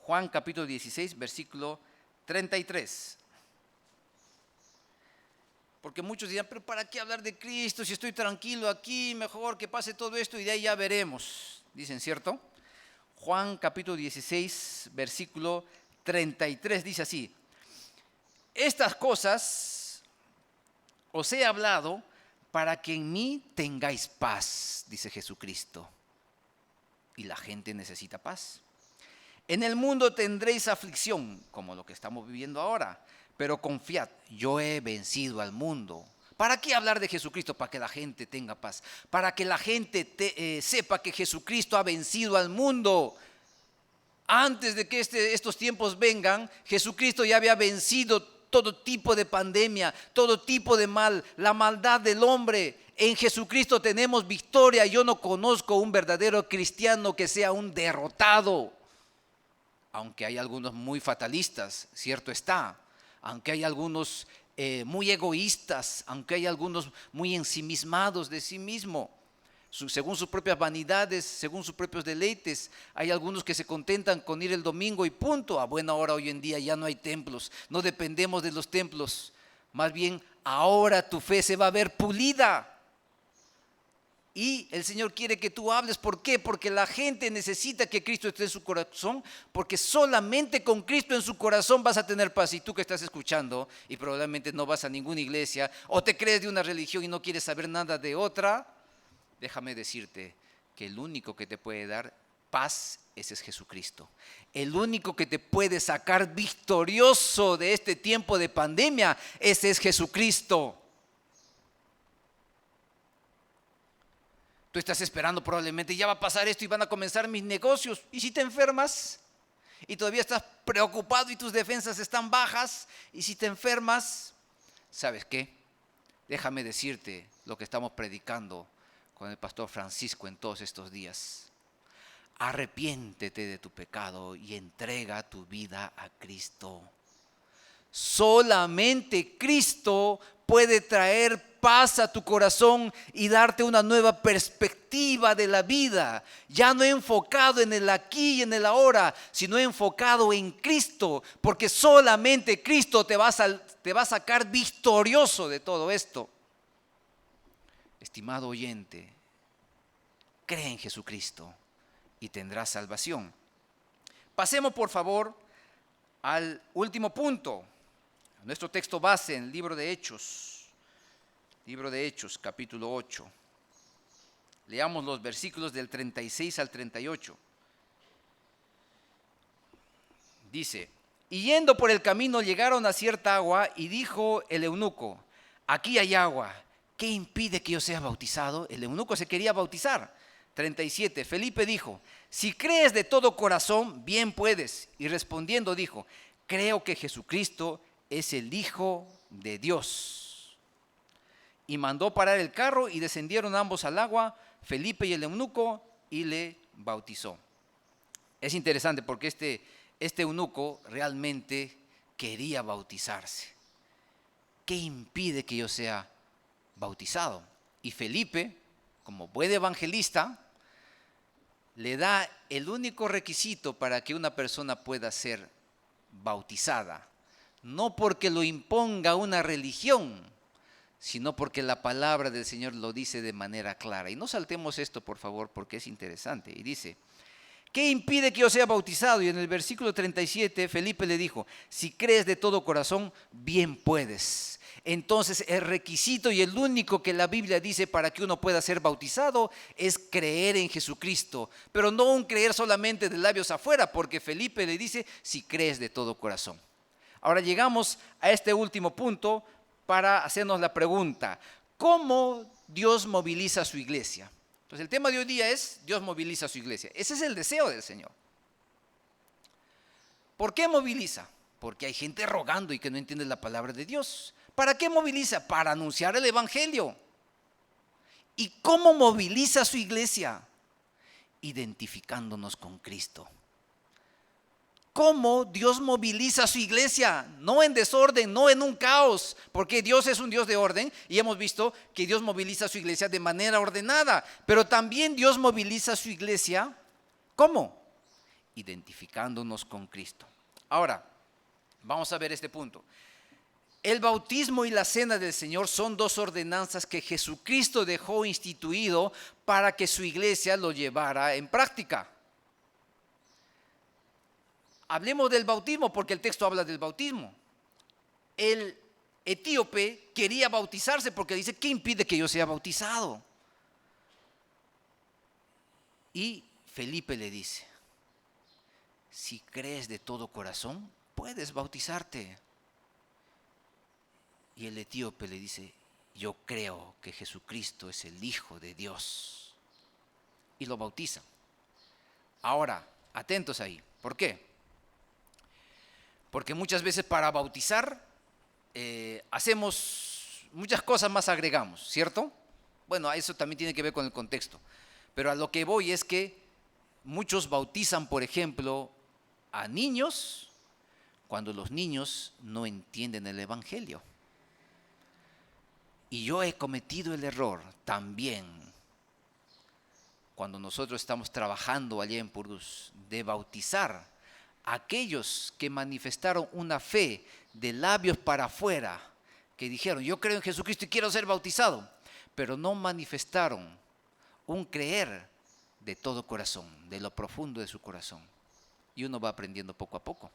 Juan capítulo 16, versículo 33. Porque muchos dirán, pero ¿para qué hablar de Cristo si estoy tranquilo aquí? Mejor que pase todo esto y de ahí ya veremos. Dicen, ¿cierto? Juan capítulo 16, versículo 33 dice así: estas cosas os he hablado para que en mí tengáis paz, dice Jesucristo. Y la gente necesita paz. En el mundo tendréis aflicción, como lo que estamos viviendo ahora, pero confiad, yo he vencido al mundo. ¿Para qué hablar de Jesucristo? Para que la gente tenga paz, para que la gente sepa que Jesucristo ha vencido al mundo. Antes de que estos tiempos vengan, Jesucristo ya había vencido todo tipo de pandemia, todo tipo de mal, la maldad del hombre. En Jesucristo tenemos victoria. Yo no conozco un verdadero cristiano que sea un derrotado. Aunque hay algunos muy fatalistas, cierto está. Aunque hay algunos muy egoístas, aunque hay algunos muy ensimismados de sí mismo. según sus propias vanidades, según sus propios deleites. Hay algunos que se contentan con ir el domingo y punto. A buena hora hoy en día ya no hay templos, no dependemos de los templos. Más bien, ahora tu fe se va a ver pulida. Y el Señor quiere que tú hables. ¿Por qué? Porque la gente necesita que Cristo esté en su corazón, porque solamente con Cristo en su corazón vas a tener paz. Y tú que estás escuchando y probablemente no vas a ninguna iglesia o te crees de una religión y no quieres saber nada de otra, déjame decirte que el único que te puede dar paz, ese es Jesucristo. El único que te puede sacar victorioso de este tiempo de pandemia, ese es Jesucristo. Tú estás esperando probablemente, ya va a pasar esto y van a comenzar mis negocios. ¿Y si te enfermas? Y todavía estás preocupado y tus defensas están bajas. ¿Y si te enfermas? ¿Sabes qué? Déjame decirte lo que estamos predicando con el pastor Francisco en todos estos días. Arrepiéntete de tu pecado y entrega tu vida a Cristo. Solamente Cristo puede traer paz a tu corazón y darte una nueva perspectiva de la vida. Ya no enfocado en el aquí y en el ahora, sino enfocado en Cristo. Porque solamente Cristo te va a sacar victorioso de todo esto. Estimado oyente, cree en Jesucristo y tendrás salvación. Pasemos por favor al último punto. Nuestro texto base en el libro de Hechos, capítulo 8. Leamos los versículos del 36 al 38. Dice: y yendo por el camino llegaron a cierta agua y dijo el eunuco: aquí hay agua, ¿qué impide que yo sea bautizado? El eunuco se quería bautizar. 37. Felipe dijo: si crees de todo corazón, bien puedes. Y respondiendo dijo: creo que Jesucristo es el Hijo de Dios. Y mandó parar el carro y descendieron ambos al agua, Felipe y el eunuco, y le bautizó. Es interesante porque este eunuco realmente quería bautizarse. ¿Qué impide que yo sea bautizado? Y Felipe, como buen evangelista, le da el único requisito para que una persona pueda ser bautizada. No porque lo imponga una religión, sino porque la palabra del Señor lo dice de manera clara. Y no saltemos esto, por favor, porque es interesante. Y dice: ¿qué impide que yo sea bautizado? Y en el versículo 37, Felipe le dijo: si crees de todo corazón, bien puedes. Entonces el requisito y el único que la Biblia dice para que uno pueda ser bautizado es creer en Jesucristo. Pero no un creer solamente de labios afuera, porque Felipe le dice: si crees de todo corazón. Ahora llegamos a este último punto para hacernos la pregunta: ¿cómo Dios moviliza a su iglesia? Entonces el tema de hoy día es: Dios moviliza a su iglesia. Ese es el deseo del Señor. ¿Por qué moviliza? Porque hay gente rogando y que no entiende la palabra de Dios. ¿Para qué moviliza? Para anunciar el evangelio. ¿Y cómo moviliza a su iglesia? Identificándonos con Cristo. ¿Cómo Dios moviliza a su iglesia? No en desorden, no en un caos, porque Dios es un Dios de orden y hemos visto que Dios moviliza a su iglesia de manera ordenada, pero también Dios moviliza a su iglesia, ¿cómo? Identificándonos con Cristo. Ahora, vamos a ver este punto. El bautismo y la cena del Señor son dos ordenanzas que Jesucristo dejó instituido para que su iglesia lo llevara en práctica. Hablemos del bautismo porque el texto habla del bautismo. El etíope quería bautizarse porque dice: ¿qué impide que yo sea bautizado? Y Felipe le dice: si crees de todo corazón, puedes bautizarte. Y el etíope le dice: yo creo que Jesucristo es el Hijo de Dios. Y lo bautiza. Ahora, atentos ahí. ¿Por qué? Porque muchas veces para bautizar hacemos muchas cosas más, agregamos, ¿cierto? Bueno, eso también tiene que ver con el contexto. Pero a lo que voy es que muchos bautizan, por ejemplo, a niños cuando los niños no entienden el evangelio. Y yo he cometido el error también cuando nosotros estamos trabajando allá en Purús, de bautizar a aquellos que manifestaron una fe de labios para afuera, que dijeron, yo creo en Jesucristo y quiero ser bautizado, pero no manifestaron un creer de todo corazón, de lo profundo de su corazón. Y uno va aprendiendo poco a poco.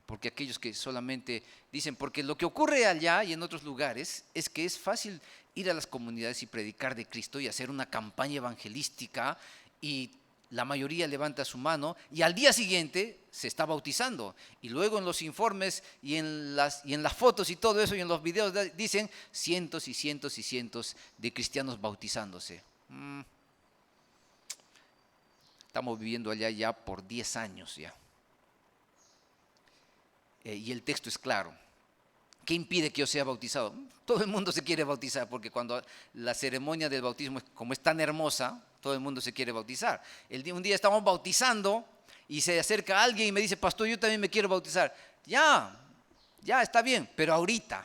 Porque aquellos que solamente dicen, porque lo que ocurre allá y en otros lugares es que es fácil ir a las comunidades y predicar de Cristo y hacer una campaña evangelística y la mayoría levanta su mano y al día siguiente se está bautizando. Y luego en los informes y en las fotos y todo eso y en los videos dicen cientos y cientos y cientos de cristianos bautizándose. Estamos viviendo allá ya por 10 años ya. Y el texto es claro. ¿Qué impide que yo sea bautizado? Todo el mundo se quiere bautizar, porque cuando la ceremonia del bautismo, como es tan hermosa, todo el mundo se quiere bautizar. Un día estamos bautizando y se acerca alguien y me dice, pastor, yo también me quiero bautizar. Ya está bien, pero ahorita,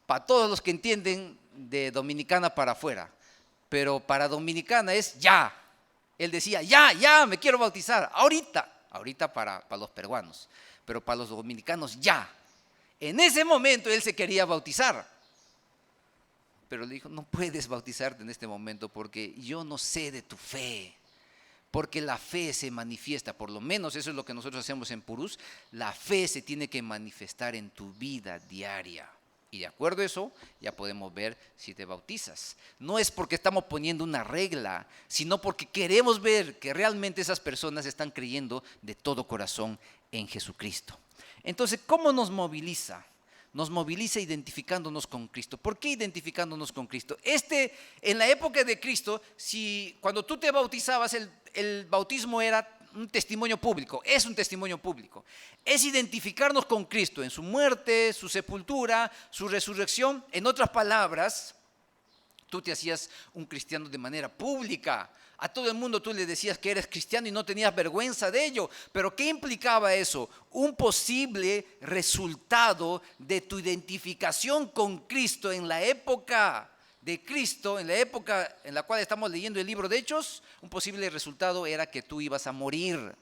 para todos los que entienden de Dominicana para afuera, pero para Dominicana es ya. Él decía, ya, me quiero bautizar, ahorita para los peruanos, pero para los dominicanos ya. En ese momento él se quería bautizar, pero le dijo, no puedes bautizarte en este momento porque yo no sé de tu fe, porque la fe se manifiesta, por lo menos eso es lo que nosotros hacemos en Purús, la fe se tiene que manifestar en tu vida diaria. Y de acuerdo a eso, ya podemos ver si te bautizas. No es porque estamos poniendo una regla, sino porque queremos ver que realmente esas personas están creyendo de todo corazón en Jesucristo. Entonces, ¿cómo nos moviliza? Nos moviliza identificándonos con Cristo. ¿Por qué identificándonos con Cristo? En la época de Cristo, cuando tú te bautizabas, el bautismo era un testimonio público, es un testimonio público. Es identificarnos con Cristo en su muerte, su sepultura, su resurrección. En otras palabras, tú te hacías un cristiano de manera pública. A todo el mundo tú le decías que eres cristiano y no tenías vergüenza de ello. Pero ¿qué implicaba eso? Un posible resultado de tu identificación con Cristo en la época de Cristo, en la época en la cual estamos leyendo el libro de Hechos, un posible resultado era que tú ibas a morir.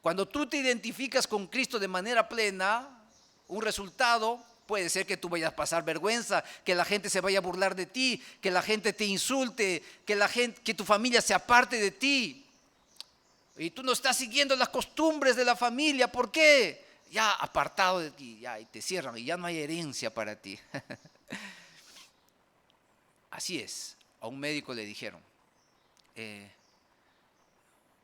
Cuando tú te identificas con Cristo de manera plena, un resultado puede ser que tú vayas a pasar vergüenza, que la gente se vaya a burlar de ti, que la gente te insulte, que tu familia se aparte de ti. Y tú no estás siguiendo las costumbres de la familia, ¿por qué? Ya apartado de ti, ya, y te cierran y ya no hay herencia para ti. Así es, a un médico le dijeron,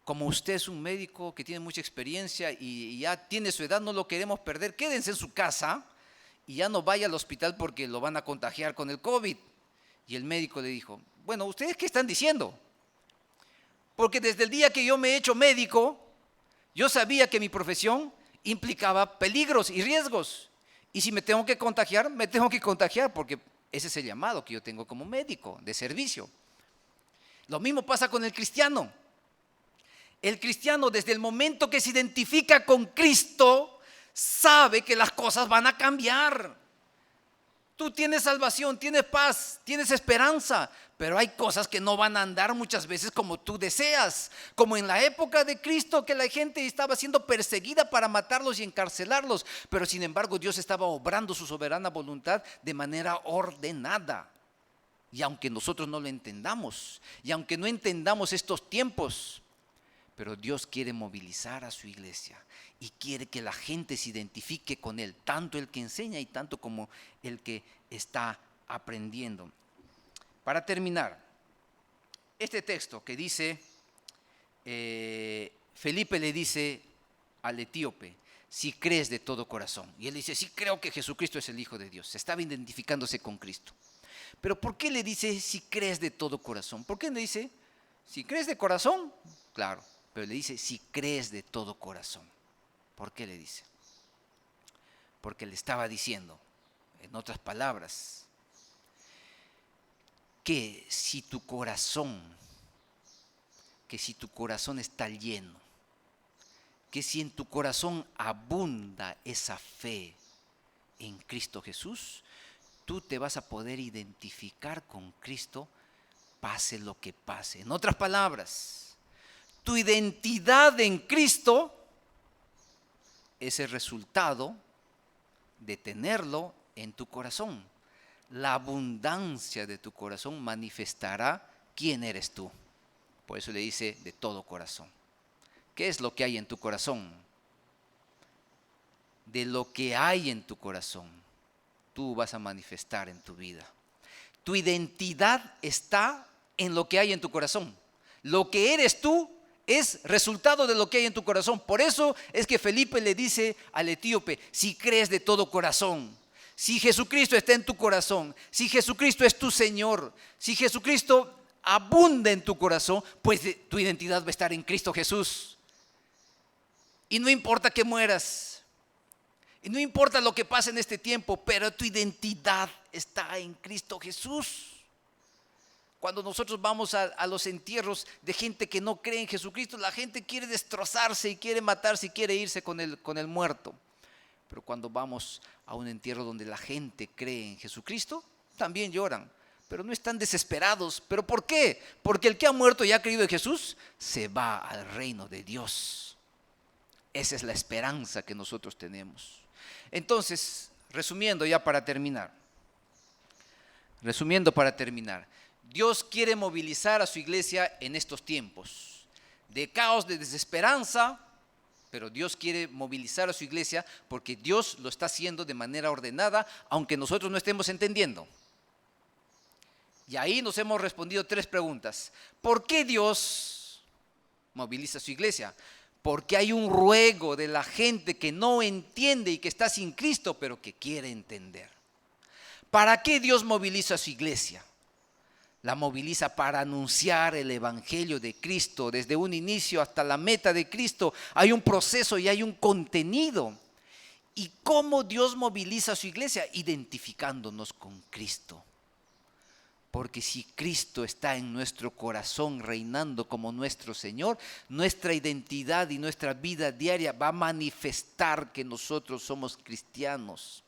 como usted es un médico que tiene mucha experiencia y ya tiene su edad, no lo queremos perder, quédense en su casa y ya no vaya al hospital porque lo van a contagiar con el COVID. Y el médico le dijo, bueno, ¿ustedes qué están diciendo? Porque desde el día que yo me he hecho médico, yo sabía que mi profesión implicaba peligros y riesgos. Y si me tengo que contagiar, me tengo que contagiar porque ese es el llamado que yo tengo como médico de servicio. Lo mismo pasa con el cristiano. El cristiano, desde el momento que se identifica con Cristo, sabe que las cosas van a cambiar. Tú tienes salvación, tienes paz, tienes esperanza, pero hay cosas que no van a andar muchas veces como tú deseas. Como en la época de Cristo, que la gente estaba siendo perseguida para matarlos y encarcelarlos, pero sin embargo Dios estaba obrando su soberana voluntad de manera ordenada. Y aunque nosotros no lo entendamos, y aunque no entendamos estos tiempos, pero Dios quiere movilizar a su iglesia y quiere que la gente se identifique con Él, tanto el que enseña y tanto como el que está aprendiendo. Para terminar, este texto que dice, Felipe le dice al etíope, si crees de todo corazón. Y él dice, sí, creo que Jesucristo es el Hijo de Dios. Se estaba identificándose con Cristo. Pero ¿por qué le dice si crees de todo corazón? ¿Por qué le dice, si crees de corazón? Claro. Pero le dice, si crees de todo corazón. ¿Por qué le dice? Porque le estaba diciendo, en otras palabras, que si tu corazón está lleno, que si en tu corazón abunda esa fe en Cristo Jesús, tú te vas a poder identificar con Cristo, pase lo que pase. En otras palabras, tu identidad en Cristo es el resultado de tenerlo en tu corazón. La abundancia de tu corazón manifestará quién eres tú. Por eso le dice de todo corazón. ¿Qué es lo que hay en tu corazón? De lo que hay en tu corazón, tú vas a manifestar en tu vida. Tu identidad está en lo que hay en tu corazón. Lo que eres tú es resultado de lo que hay en tu corazón. Por eso es que Felipe le dice al etíope, si crees de todo corazón, si Jesucristo está en tu corazón, si Jesucristo es tu Señor, si Jesucristo abunda en tu corazón, pues tu identidad va a estar en Cristo Jesús. Y no importa que mueras, y no importa lo que pase en este tiempo, pero tu identidad está en Cristo Jesús. Cuando nosotros vamos a los entierros de gente que no cree en Jesucristo, la gente quiere destrozarse y quiere matarse y quiere irse con el muerto. Pero cuando vamos a un entierro donde la gente cree en Jesucristo, también lloran, pero no están desesperados. ¿Pero por qué? Porque el que ha muerto y ha creído en Jesús se va al reino de Dios. Esa es la esperanza que nosotros tenemos. Entonces, resumiendo para terminar, Dios quiere movilizar a su iglesia en estos tiempos de caos, de desesperanza, pero Dios quiere movilizar a su iglesia porque Dios lo está haciendo de manera ordenada, aunque nosotros no estemos entendiendo. Y ahí nos hemos respondido 3 preguntas. ¿Por qué Dios moviliza a su iglesia? Porque hay un ruego de la gente que no entiende y que está sin Cristo, pero que quiere entender. ¿Para qué Dios moviliza a su iglesia? La moviliza para anunciar el evangelio de Cristo. Desde un inicio hasta la meta de Cristo hay un proceso y hay un contenido. ¿Y cómo Dios moviliza a su iglesia? Identificándonos con Cristo. Porque si Cristo está en nuestro corazón reinando como nuestro Señor, nuestra identidad y nuestra vida diaria va a manifestar que nosotros somos cristianos.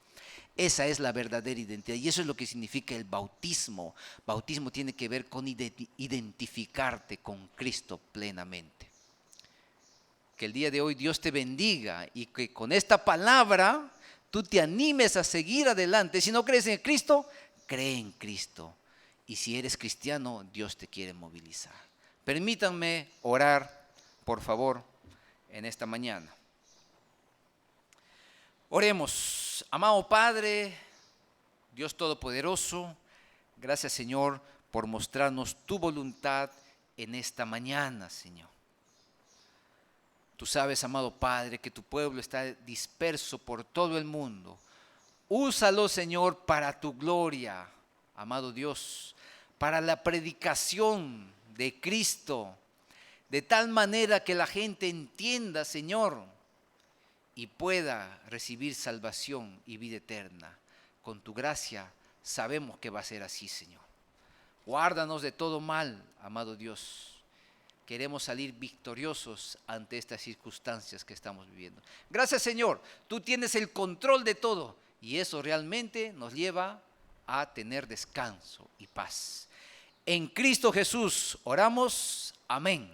Esa es la verdadera identidad y eso es lo que significa el bautismo. Bautismo tiene que ver con identificarte con Cristo plenamente. Que el día de hoy Dios te bendiga y que con esta palabra tú te animes a seguir adelante. Si no crees en Cristo, cree en Cristo. Y si eres cristiano, Dios te quiere movilizar. Permítanme orar, por favor, en esta mañana. Oremos. Amado Padre, Dios Todopoderoso, gracias Señor por mostrarnos tu voluntad en esta mañana, Señor. Tú sabes, amado Padre, que tu pueblo está disperso por todo el mundo. Úsalo, Señor, para tu gloria, amado Dios, para la predicación de Cristo, de tal manera que la gente entienda, Señor, y pueda recibir salvación y vida eterna. Con tu gracia sabemos que va a ser así, Señor. Guárdanos de todo mal, amado Dios. Queremos salir victoriosos ante estas circunstancias que estamos viviendo. Gracias, Señor. Tú tienes el control de todo y eso realmente nos lleva a tener descanso y paz. En Cristo Jesús oramos. Amén.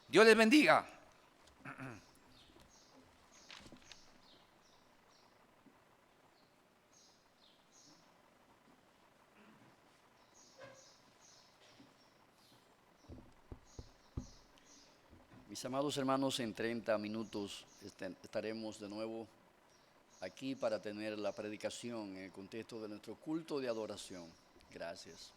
Dios les bendiga. Mis amados hermanos, en 30 minutos estaremos de nuevo aquí para tener la predicación en el contexto de nuestro culto de adoración. Gracias.